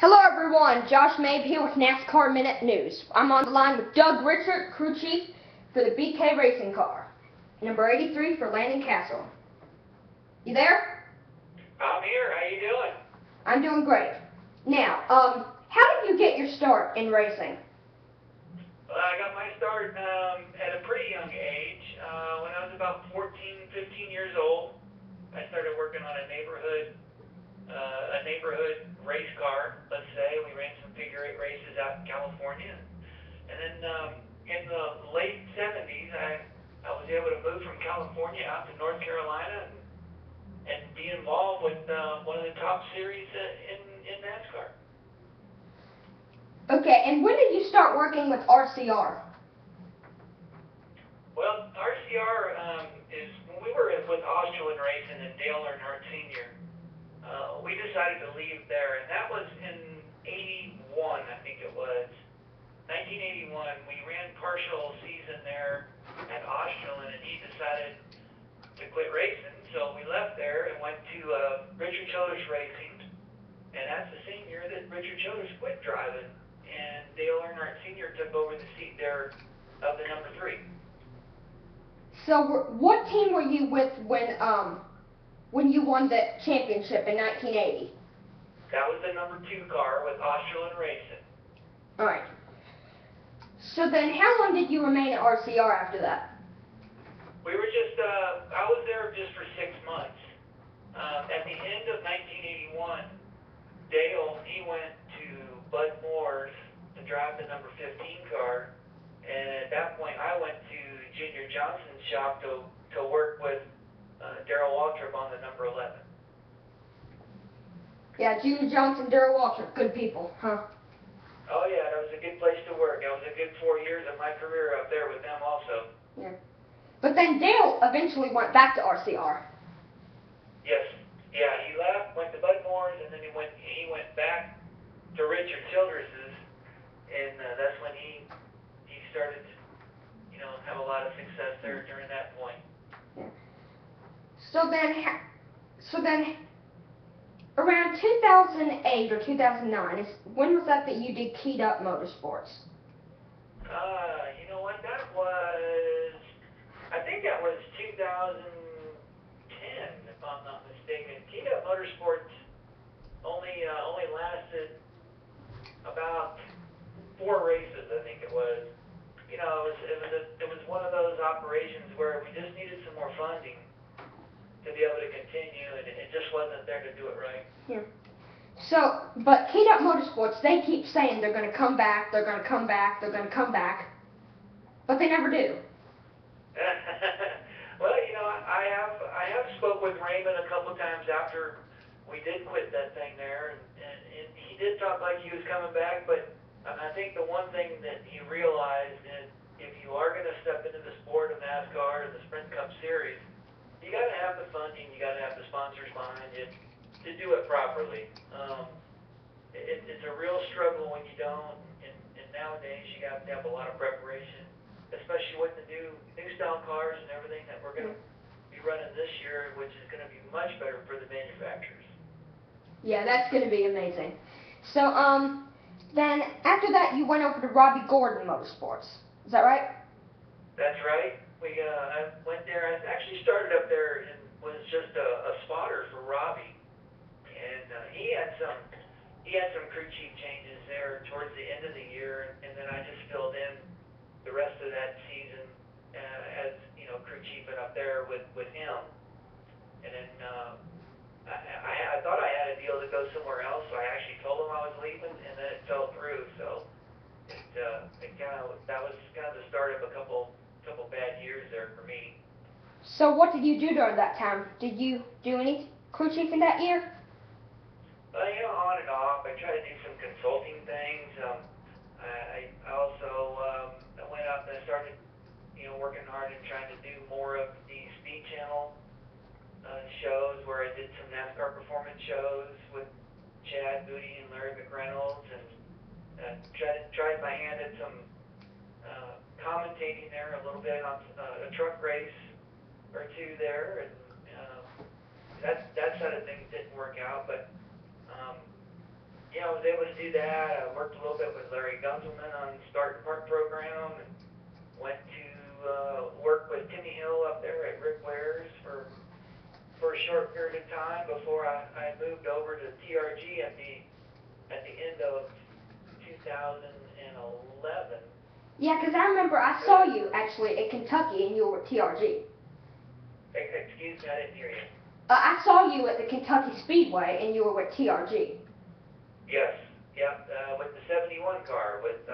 Hello everyone, Josh Mabe here with NASCAR Minute News. I'm on the line with Doug Richert, crew chief for the BK racing car. Number 83 for Landon Cassill. You there? I'm here. How you doing? I'm doing great. Now, how did you get your start in racing? Well, I got my start at a pretty young age. When I was about 14, 15 years old, I started working on a neighborhood race car, let's say. We ran some figure 8 races out in California. And then in the late 70s, I was able to move from California out to North Carolina and be involved with one of the top series in NASCAR. Okay, and when did you start working with RCR? Well, RCR is when we were with Australian Racing and Dale Earnhardt Sr., we decided to leave there, and that was in 81, I think it was. 1981, we ran partial season there at Australian, and he decided to quit racing, so we left there and went to Richert Racing, and that's the same year that Richert quit driving, and Dale Earnhardt Sr. took over the seat there of the number 3. So what team were you with when you won the championship in 1980? That was the number 2 car with Australian Racing. Alright. So then how long did you remain at RCR after that? We were just, I was there just for 6 months. At the end of 1981, Dale, he went to Bud Moore's to drive the number 15 car, and at that point I went to Junior Johnson's shop to work with Darrell Waltrip on the number 11. Yeah, Junior Johnson, Darrell Waltrip, good people, huh? Oh yeah, that was a good place to work. That was a good 4 years of my career up there with them also. Yeah. But then Dale eventually went back to RCR. Yes. Yeah, he left, went to Bud Moore's, and then he went back to Richard Childress's, and that's when he started to, have a lot of success there during that point. Yeah. So then around 2008 or 2009, when was that you did Keyed Up Motorsports? You know what, that was, I think that was 2010, if I'm not mistaken. Keyed Up Motorsports only lasted about 4 races, I think it was. It was one of those operations where we just needed some more funding to be able to continue, and it just wasn't there to do it right. Yeah. So, but Keyed Up Motorsports, they keep saying they're going to come back, they're going to come back, they're going to come back, but they never do. Well, I have spoke with Raymond a couple times after we did quit that thing there, and he did talk like he was coming back, but I think the one thing that he realized is if you are going to step into the sport of NASCAR and the Sprint Cup Series, you got to have the funding, you got to have the sponsors behind you to do it properly. It's a real struggle when you don't, and nowadays you got to have a lot of preparation, especially with the new style cars and everything that we're going to be running this year, which is going to be much better for the manufacturers. Yeah, that's going to be amazing. So, then after that you went over to Robbie Gordon Motorsports. Is that right? That's right. I went there. I actually started up there and was just a spotter for Robbie, and he had some crew chief changes there towards the end of the year, and then I just filled in the rest of that season as crew chiefing up there with him. And then I thought I had a deal to go somewhere else, so I actually told him I was leaving, and then it fell through. So that was kind of the start of a couple bad years there for me. So what did you do during that time? Did you do any crew chiefing that year? On and off. I tried to do some consulting things. I also went up and started, working hard and trying to do more of the Speed Channel shows where I did some NASCAR performance shows with Chad Booty and Larry McReynolds, and tried my hand at some commentating there a little bit on a truck race or 2 there, and that side of things didn't work out, but was able to do that. I worked a little bit with Larry Gunzelman on the Start and Park program, and went to work with Timmy Hill up there at Rick Ware's for a short period of time before I moved over to TRG at the end of 2011. Yeah, because I remember I saw you actually at Kentucky and you were at TRG. Excuse me, I didn't hear you. I saw you at the Kentucky Speedway and you were with TRG. Yes, yep, with the 71 car with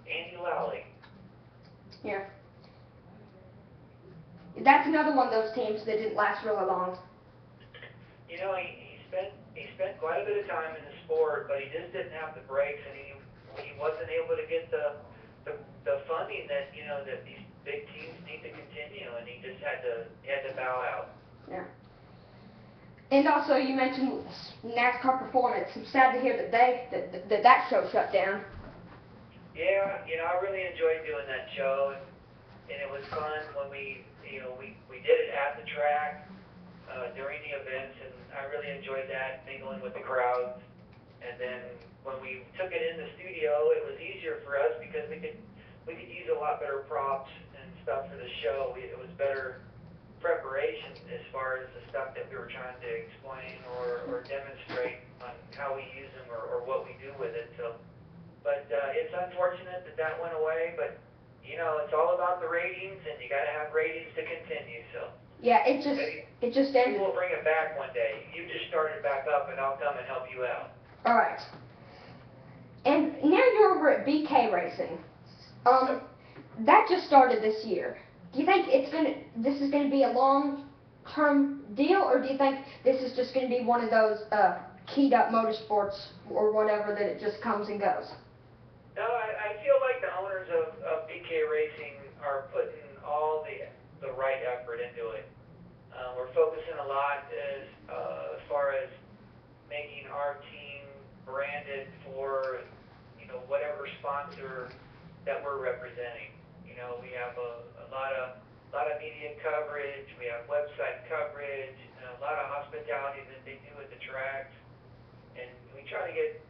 Andy Lally. Yeah. That's another one of those teams that didn't last really long. You know, he spent quite a bit of time in the sport, but he just didn't have the brakes, and he wasn't able to get the funding that that these big teams need to continue, and he had to bow out. Yeah. And also, you mentioned NASCAR Performance. I'm sad to hear that that show shut down. Yeah, I really enjoyed doing that show, and it was fun when we did it at the track during the events, and I really enjoyed that, mingling with the crowds. And then when we took it in the studio, it was easier for us because we could use a lot better props and stuff for the show. It was better preparation as far as the stuff that we were trying to explain or demonstrate on how we use them or what we do with it. So, but it's unfortunate that went away, but it's all about the ratings, and you got to have ratings to continue. So yeah, it just ended. We'll bring it back one day. You just start it back up, and I'll come and help you out. All right. And now you're over at BK Racing. That just started this year. Do you think this is gonna be a long-term deal, or do you think this is just gonna be one of those keyed up motorsports or whatever that it just comes and goes? No, I feel like the owners of BK Racing are putting all the right effort into it. We're focusing a lot as far as making our team branded for whatever sponsor that we're representing. We have a lot of media coverage. We have website coverage, and a lot of hospitality that they do at the tracks, and we try to get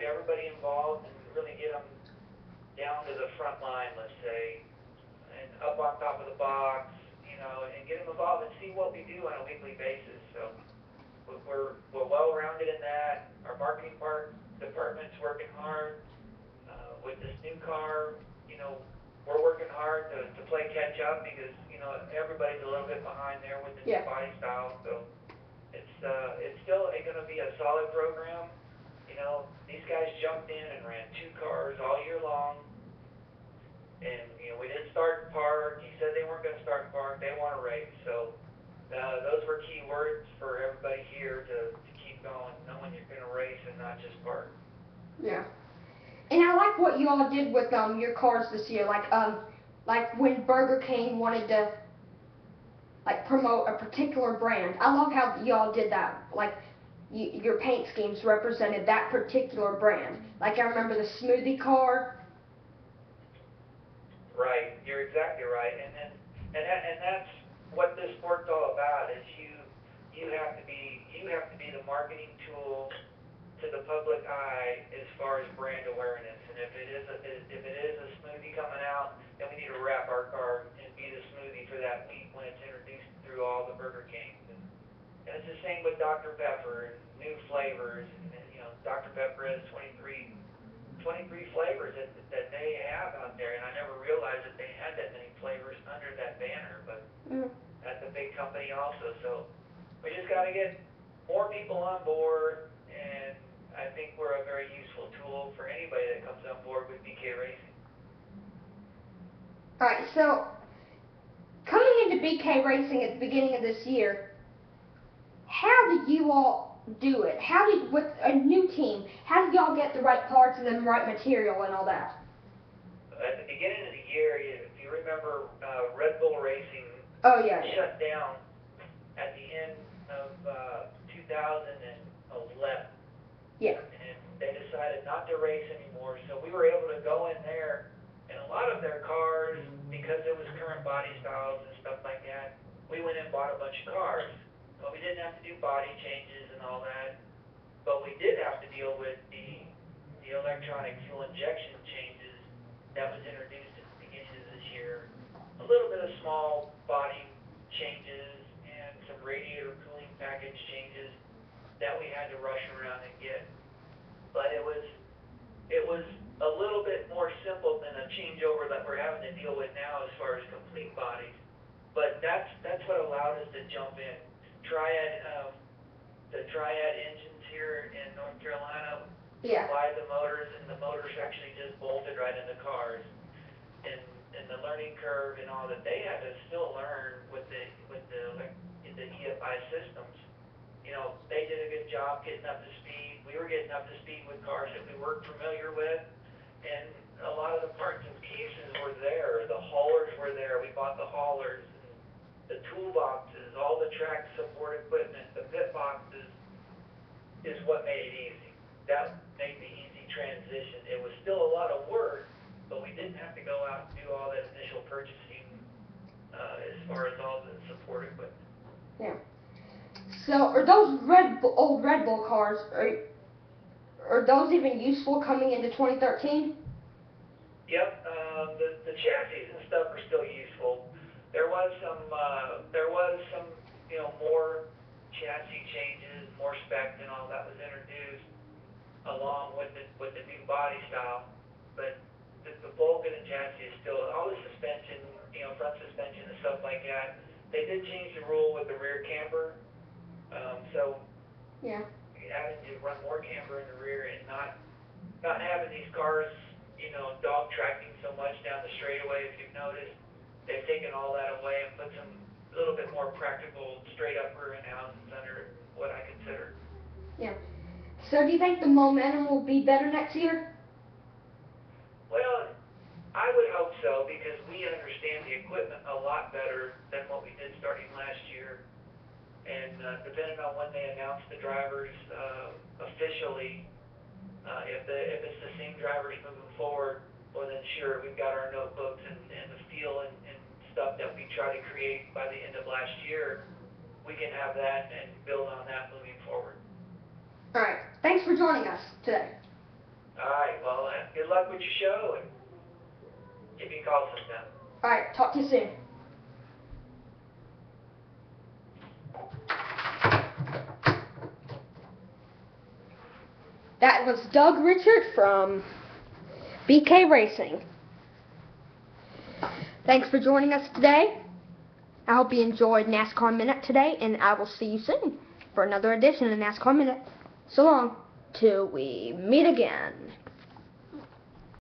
everybody involved and really get them down to the front line, let's say, and up on top of the box, and get them involved and see what we do on a weekly basis. So we're well-rounded in that. Our marketing department's working hard with this new car. We're working hard to play catch up because everybody's a little bit behind there with the new body style. So it's still going to be a solid program. These guys jumped in and ran 2 cars all year long, and we didn't start and park. He said they weren't going to start and park. They want to race. So those were key words for everybody here to keep going, knowing you're going to race and not just park. Yeah. And I like what you all did with your cars this year, like when Burger King wanted to promote a particular brand. I love how you all did that. Like your paint schemes represented that particular brand. Like I remember the smoothie car. Right, you're exactly right, and that's what this sport's all about. Is you have to be the marketing tool to the public eye as far as brand awareness. And if it is a smoothie coming out, then we need to wrap our car and be the smoothie for that week when it's introduced through all the Burger Kings. And it's the same with Dr. Pepper and new flavors. And Dr. Pepper has 23 flavors that they have out there, and I never realized that they had that many flavors under that banner. But that's a big company also. So we just got to get more people on board, and I think we're a very useful tool for anybody that comes on board with BK Racing. All right, so coming into BK Racing at the beginning of this year, how did you all do it? With a new team, how did y'all get the right parts and the right material and all that? At the beginning of the year, if you remember, Red Bull Racing shut down at the end of 2011. Yeah. And they decided not to race anymore, so we were able to go in there, and a lot of their cars, because it was current body styles and stuff like that, we went and bought a bunch of cars. But we didn't have to do body changes and all that. But we did deal with the electronic fuel injection changes that was introduced at the beginning of this year. A little bit of small body changes and some radiator cooling package changes that we had to rush around and get. But it was a little bit more simple than a changeover that we're having to deal with now as far as complete bodies. But that's what allowed us to jump in. The Triad engines here in North Carolina supply the motors, and the motors actually just bolted right in the cars. And the learning curve and all that they had to still learn with the EFI systems. You know, they did a good job getting up to speed. We were getting up to speed with cars that we weren't familiar with, and a lot of the parts and pieces were there. The haulers were there. We bought the haulers, and the toolboxes, all the track support equipment, the pit boxes is what made it easy. That made the easy transition. It was still a lot of work, but we didn't have to go out and do all that initial purchasing as far as all the support equipment. Yeah. So, are those old Red Bull cars, are those even useful coming into 2013? Yep, the chassis and stuff are still useful. There was some, more chassis changes, more spec and all that was introduced along with the new body style. But the bulk of the chassis is still, all the suspension, front suspension and stuff like that. They did change the rule with the rear camber. So having to run more camber in the rear and not having these cars, dog tracking so much down the straightaway. If you've noticed, they've taken all that away and put some a little bit more practical straight up rear end houses under what I consider. Yeah. So do you think the momentum will be better next year? Well, I would hope so, because we understand the equipment a lot better than what we did starting last year. And depending on when they announce the drivers officially, if it's the same drivers moving forward, well then sure, we've got our notebooks and the feel and stuff that we try to create by the end of last year. We can have that and build on that moving forward. All right. Thanks for joining us today. All right. Well, good luck with your show, and give me a call sometime. All right. Talk to you soon. That was Doug Richert from BK Racing. Thanks for joining us today. I hope you enjoyed NASCAR Minute today, and I will see you soon for another edition of NASCAR Minute. So long, till we meet again.